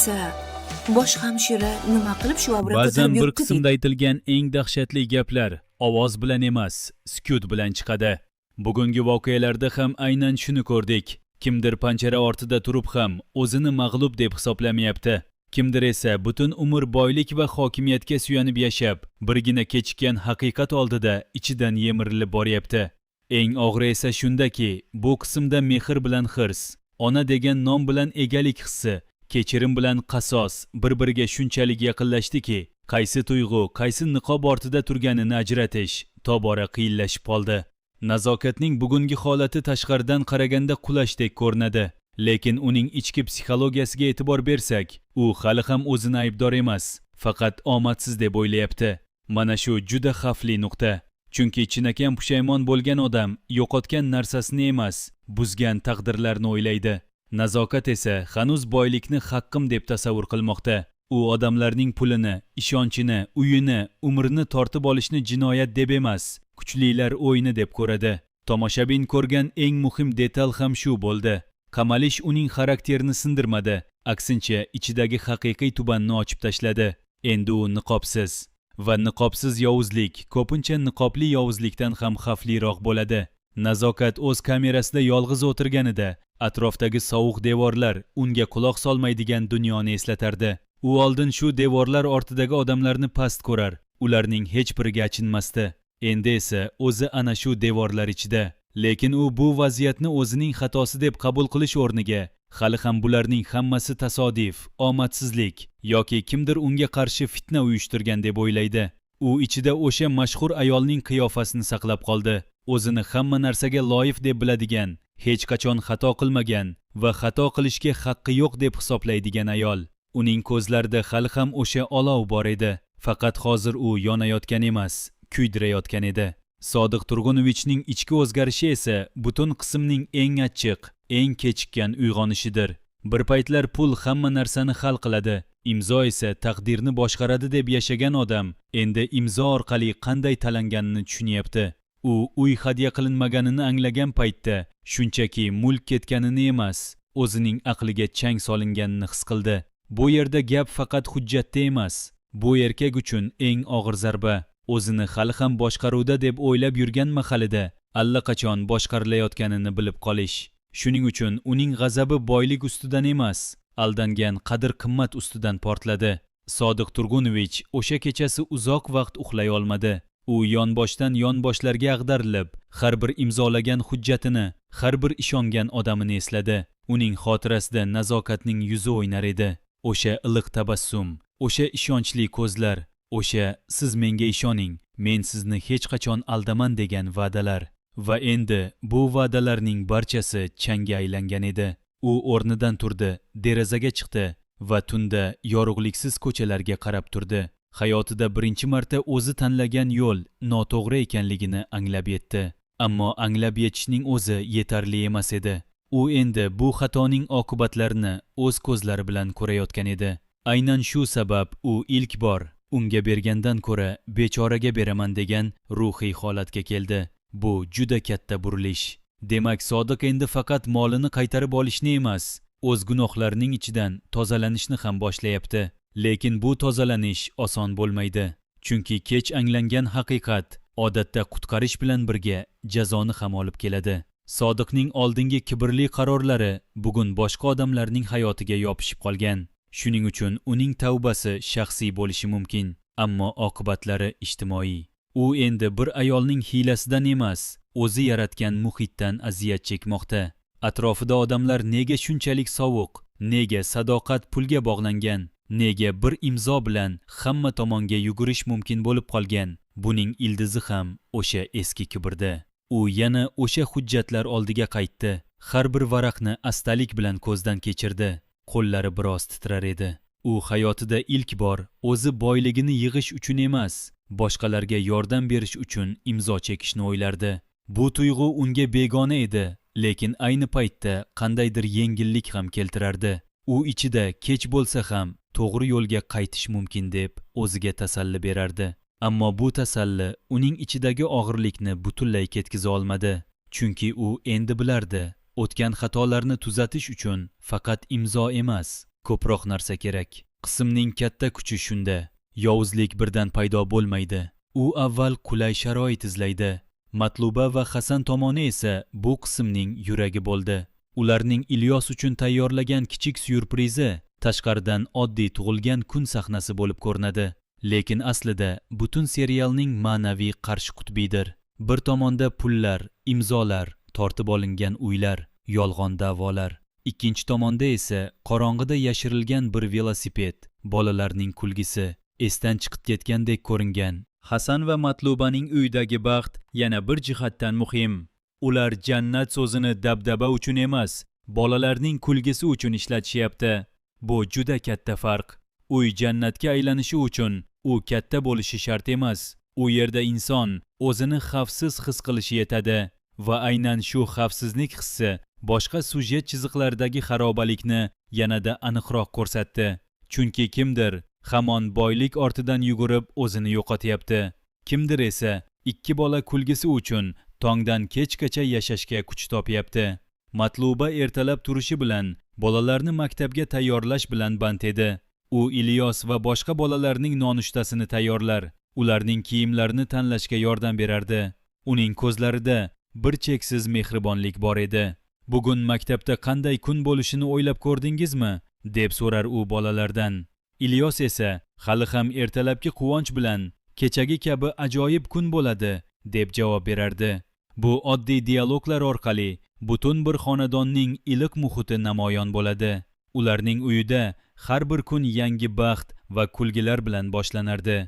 esa bosh hamshira nima qilib shu obro'ga Ba'zan ko'tarib bir yuribdi qismda aytilgan eng dahshatli gaplar ovoz bilan emas, sukut bilan chiqadi. Bugungi voqealarda ham aynan shuni ko'rdik. Kimdir panjara ortida turib ham o'zini mag'lub deb hisoblamayapti. Kimdir esa butun umr boylik va hokimiyatga suyanib yashab, birgina kechikkan haqiqat oldida ichidan yemirilib boryapti. Eng og'iri esa shundaki, bu qismda mehr bilan hirs, ona degan nom bilan egalik hissi, kechirim bilan qasos bir-biriga shunchalik yaqinlashdiki, qaysi tuyg'u, qaysi niqob ortida turganini ajratish tobora qiyinlashib qoldi. Nazokatning bugungi holati tashqaridan qaraganda qulashdek ko'rinadi, lekin uning ichki psixologiyasiga e'tibor bersak, u hali ham o'zini aybdor emas, faqat omadsiz deb o'ylayapti. Mana shu juda xavfli nuqta. Chunki chinakam pushaymon bo'lgan odam yo'qotgan narsasini emas, buzgan taqdirlarni o'ylaydi. Nazokat esa hanuz boylikni haqqim deb tasavvur qilmoqda. U odamlarning pulini, ishonchini, uyini, umrini tortib olishni jinoyat deb emas, kuchlilar o'yini deb ko'radi. Tomoshabin ko'rgan eng muhim detal ham shu bo'ldi. Qamalish uning xarakterini sindirmadi, aksincha ichidagi haqiqiy tubanni ochib tashladi. Endi u niqobsiz. Va niqobsiz yovuzlik ko'pincha niqobli yovuzlikdan ham xavfliroq bo'ladi. Nazokat o'z kamerasida yolg'iz o'tirganida atrofdagi sovuq devorlar unga quloq solmaydigan dunyoni eslatardi. U oldin shu devorlar ortidagi odamlarni past ko'rar, ularning hech biriga achinmasdi. Endi esa o'zi ana shu devorlar ichida. Lekin u bu vaziyatni o'zining xatosi deb qabul qilish o'rniga hali ham bularning hammasi tasodif, omadsizlik yoki kimdir unga qarshi fitna uyushtirgan deb o'ylaydi. U ichida o'sha mashhur ayolning qiyofasini saqlab qoldi. O'zini hamma narsaga loyiq deb biladigan, hech qachon xato qilmagan va xato qilishga haqqi yo'q deb hisoblaydigan ayol. Uning ko'zlarida hali ham o'sha olov bor edi. Faqat hozir u yonayotgan emas, kuydirayotgan edi. Sodiq Turg'unovichning ichki o'zgarishi esa butun qismning eng achchiq, eng kechikkan uyg'onishidir. Bir paytlar pul hamma narsani hal qiladi, imzo esa taqdirni boshqaradi deb yashagan odam endi imzo orqali qanday talanganini tushunyapti. U uy hadya qilinmaganini anglagan paytda shunchaki mulk ketganini emas, o'zining aqliga chang solinganini his qildi. Bu yerda gap faqat hujjatda emas. Bu erkak uchun eng og'ir zarba. O'zini hali ham boshqaruvda deb o'ylab yurgan mahalida allaqachon boshqarilayotganini bilib qolish. Shuning uchun uning g'azabi boylik ustidan emas, aldangan qadr-qimmat ustidan portladi. Sodiq Turg'unovich o'sha kechasi uzoq vaqt uxlay olmadi. U yonboshdan yonboshlarga ag'darilib, har bir imzolagan hujjatini, har bir ishongan odamini esladi. Uning xotirasida nazokatning yuzi o'ynar edi. O'sha iliq tabassum, o'sha ishonchli ko'zlar, o'sha siz menga ishoning, men sizni hech qachon aldaman degan va'dalar. Va endi bu va'dalarning barchasi changga aylangan edi. U o'rnidan turdi, derazaga chiqdi va tunda yorug'liksiz ko'chalarga qarab turdi. Hayotida birinchi marta o'zi tanlagan yo'l noto'g'ri ekanligini anglab yetdi. Ammo anglab yetishning o'zi yetarli emas edi. U endi bu xatoning oqibatlarini o'z ko'zlari bilan ko'rayotgan edi. Aynan shu sabab u ilk bor unga bergandan ko'ra bechoraga beraman degan ruhiy holatga keldi. Bu juda katta burilish. Demak, Sodiq endi faqat molini qaytarib olishni emas, o'z gunohlarining ichidan tozalanishni ham boshlayapti. Lekin bu tozalanish oson bo'lmaydi. Chunki kech anglangan haqiqat odatda qutqarish bilan birga jazoni ham olib keladi. Sodiqning oldingi kibrli qarorlari bugun boshqa odamlarning hayotiga yopishib qolgan. Shuning uchun uning tavbasi shaxsiy bo'lishi mumkin, ammo oqibatlari ijtimoiy. U endi bir ayolning hiylasidan emas, o'zi yaratgan muhitdan aziyat chekmoqda. Atrofida odamlar nega shunchalik sovuq, nega sadoqat pulga bog'langan, nega bir imzo bilan hamma tomonga yugurish mumkin bo'lib qolgan. Buning ildizi ham o'sha eski kibrda. U yana o'sha hujjatlar oldiga qaytdi. Har bir varaqni astalik bilan ko'zdan kechirdi. Qo'llari biroz titrar edi. U hayotida ilk bor o'zi boyligini yig'ish uchun emas, boshqalarga yordam berish uchun imzo chekishni o'ylardi. Bu tuyg'u unga begona edi, lekin ayni paytda qandaydir yengillik ham keltirardi. U ichida kech bo'lsa ham to'g'ri yo'lga qaytish mumkin deb o'ziga tasalli berardi. Ammo bu tasalli uning ichidagi og'irlikni butunlay ketkiza olmadi. Chunki u endi bilardi, o'tgan xatolarni tuzatish uchun faqat imzo emas, ko'proq narsa kerak. Qismning katta kuchi shunda. Yovuzlik birdan paydo bo'lmaydi. U avval qulay sharoit izlaydi. Matluba va Hasan tomoni esa bu qismning yuragi bo'ldi. Ularning Ilyos uchun tayyorlagan kichik syurprizi tashqaridan oddiy tug'ilgan kun sahnasi bo'lib ko'rinadi. Lekin aslida butun serialning ma'naviy qarshi qutbidir. Bir tomonda pullar, imzolar, tortib olingan uylar, yolg'on da'volar. Ikkinchi tomonda esa qorong'ida yashirilgan bir velosiped, bolalarning kulgisi, esdan chiqib ketgandek ko'ringan. Hasan va Matlubaning uyidagi baxt yana bir jihatdan muhim. Ular jannat so'zini dabdaba uchun emas, bolalarning kulgisi uchun ishlatishyapti. Bu juda katta farq. Uy jannatga aylanishi uchun u katta bo'lishi shart emas. U yerda inson o'zini xavfsiz his qilishi yetadi va aynan shu xavfsizlik hissi boshqa sujet chiziqlaridagi xarobalikni yanada aniqroq ko'rsatdi. Chunki kimdir hamon boylik ortidan yugurib o'zini yo'qotyapti. Kimdir esa ikki bola kulgisi uchun tongdan kechgacha yashashga kuch topyapti. Matluba ertalab turishi bilan bolalarni maktabga tayyorlash bilan band edi. U Ilyos va boshqa bolalarning nonushtasini tayyorlar, ularning kiyimlarini tanlashga yordam berardi. Uning ko'zlarida bir cheksiz mehribonlik bor edi. Bugun maktabda qanday kun bo'lishini o'ylab ko'rdingizmi? Deb so'rar u bolalardan. Ilyos esa hali ham ertalabki quvonch bilan kechagi kabi ajoyib kun bo'ladi deb javob berardi. Bu oddiy dialoglar orqali butun bir xonadonning iliq muhiti namoyon bo'ladi. Ularning uyida har bir kun yangi baxt va kulgilar bilan boshlanardi.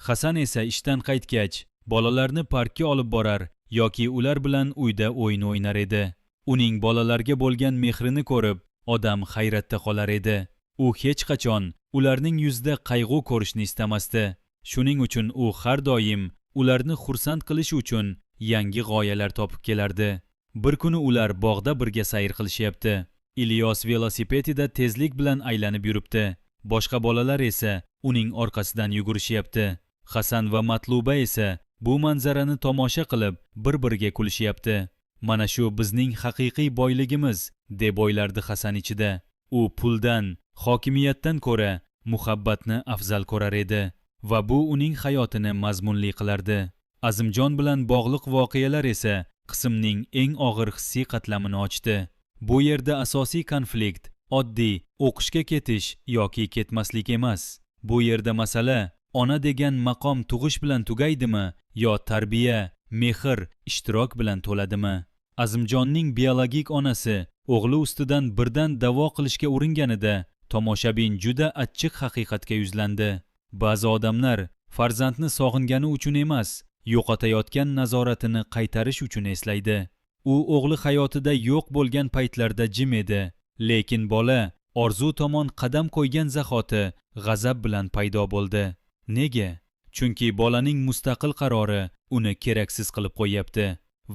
Hasan esa ishdan qaytgach bolalarni parkka olib borar yoki ular bilan uyda o'yin o'ynar edi. Uning bolalarga bo'lgan mehrini ko'rib, odam hayratda qolar edi. U hech qachon ularning yuzida qayg'u ko'rishni istamasdi. Shuning uchun u har doim ularni xursand qilish uchun yangi g'oyalar topib kelardi. Bir kuni ular bog'da birga sayr qilishyapti. Ilyos velosipedida tezlik bilan aylanib yuribdi. Boshqa bolalar esa uning orqasidan yugurishyapti. Hasan va Matluba esa bu manzarani tomosha qilib bir-biriga kulishyapti. Mana shu bizning haqiqiy boyligimiz, deb o'ylardi Hasan ichida. U puldan, hokimiyatdan ko'ra muhabbatni afzal ko'rar edi va bu uning hayotini mazmunli qilardi. Azimjon bilan bog'liq voqealar esa qismning eng og'ir hissiy qatlamini ochdi. Bu yerda asosiy konflikt oddiy o'qishga ketish yoki ketmaslik emas. Bu yerda masala ona degan maqom tug'ish bilan tugaydimi yo tarbiya, mehr, ishtirok bilan to'ladimi? Azimjonning biologik onasi o'g'li ustidan birdan da'vo qilishga uringanida tomoshabin juda achchiq haqiqatga yuzlandi. Ba'zi odamlar farzandni sog'ingani uchun emas, yo'qotayotgan nazoratini qaytarish uchun eslaydi. U o'g'li hayotida yo'q bo'lgan paytlarda jim edi, lekin bola orzu tomon qadam qo'ygan zahoti g'azab bilan paydo bo'ldi. Nega? Chunki bolaning mustaqil qarori uni keraksiz qilib qo'yapti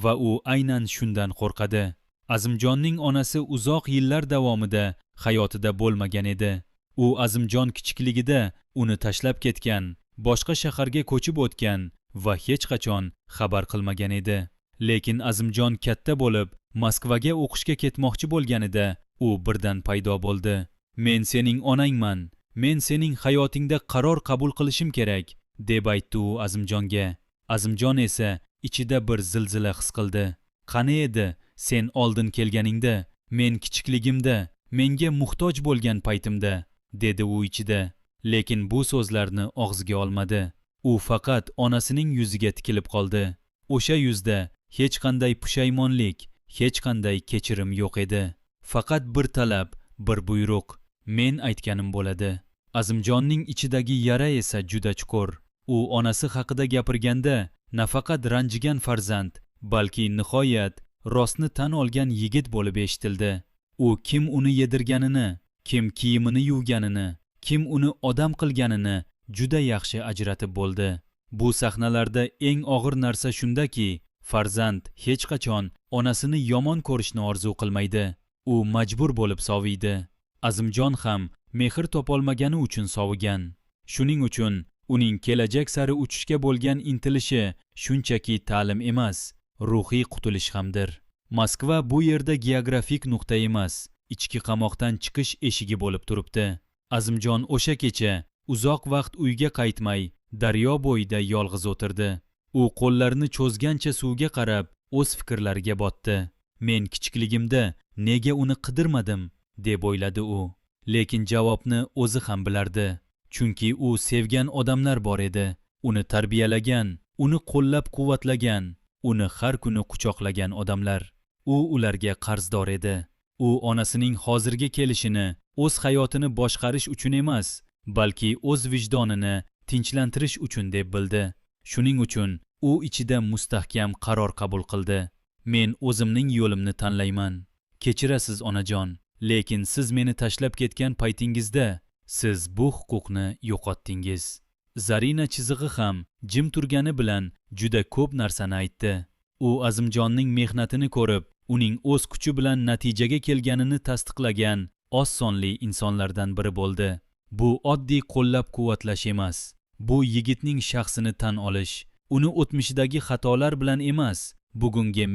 va u aynan shundan qo'rqadi. Azimjonning onasi uzoq yillar davomida hayotida bo'lmagan edi. U Azimjon kichikligida uni tashlab ketgan, boshqa shaharga ko'chib o'tgan va hech qachon xabar qilmagan edi. Lekin Azimjon katta bo'lib, Moskvaga o'qishga ketmoqchi bo'lganida u birdan paydo bo'ldi. Men sening onangman, men sening hayotingda qaror qabul qilishim kerak, deb aytdi u Azimjonga. Azimjon esa ichida bir zilzila his qildi. Qani edi sen oldin kelganingda, men kichikligimda, menga muhtoj bo'lgan paytimda, dedi u ichida. Lekin bu so'zlarni og'ziga olmadi. U faqat onasining yuziga tikilib qoldi. O'sha yuzda hech qanday pushaymonlik, hech qanday kechirim yo'q edi. Faqat bir talab, bir buyruq. Men aytganim bo'ladi. Azimjonning ichidagi yara esa juda chuqur. U onasi haqida gapirganda nafaqat ranjigan farzand, balki nihoyat rostni tan olgan yigit bo'lib eshitildi. U kim uni yedirganini, kim kiyimini yuvganini, kim uni odam qilganini juda yaxshi ajratib bo'ldi. Bu sahnalarda eng og'ir narsa shundaki, farzand hech qachon onasini yomon ko'rishni orzu qilmaydi. U majbur bo'lib soviydi. Azimjon ham mehr topolmagani uchun sovigan. Shuning uchun uning kelajak sari uchishga bo'lgan intilishi shunchaki ta'lim emas, ruhiy qutulish hamdir. Moskva bu yerda geografik nuqta emas, ichki qamoqdan chiqish eshigi bo'lib turibdi. Azimjon o'sha kecha uzoq vaqt uyga qaytmay daryo bo'yida yolg'iz o'tirdi. U qo'llarini cho'zgancha suvga qarab o'z fikrlariga botdi. Men kichikligimda nega uni qidirmadim deb o'yladi u. Lekin javobni o'zi ham bilardi. Chunki u sevgan odamlar bor edi. Uni tarbiyalagan, uni qo'llab-quvvatlagan, uni har kuni quchoqlagan odamlar. U ularga qarzdor edi. U onasining hozirga kelishini o'z hayotini boshqarish uchun emas, balki o'z vijdonini tinchlantirish uchun deb bildi. Shuning uchun u ichida mustahkam qaror qabul qildi. Men o'zimning yo'limni tanlayman. Kechirasiz onajon, lekin siz meni tashlab ketgan paytingizda siz bu huquqni yo'qotdingiz. Zarina chizig'i ham jim turgani bilan juda ko'p narsani aytdi. U Azimjonning mehnatini ko'rib, uning o'z kuchi bilan natijaga kelganini tasdiqlagan oz sonli insonlardan biri bo'ldi. Bu oddiy qo'llab-quvvatlash emas. Bu yigitning shaxsini tan olish, uni o'tmishidagi xatolar bilan emas, bugungi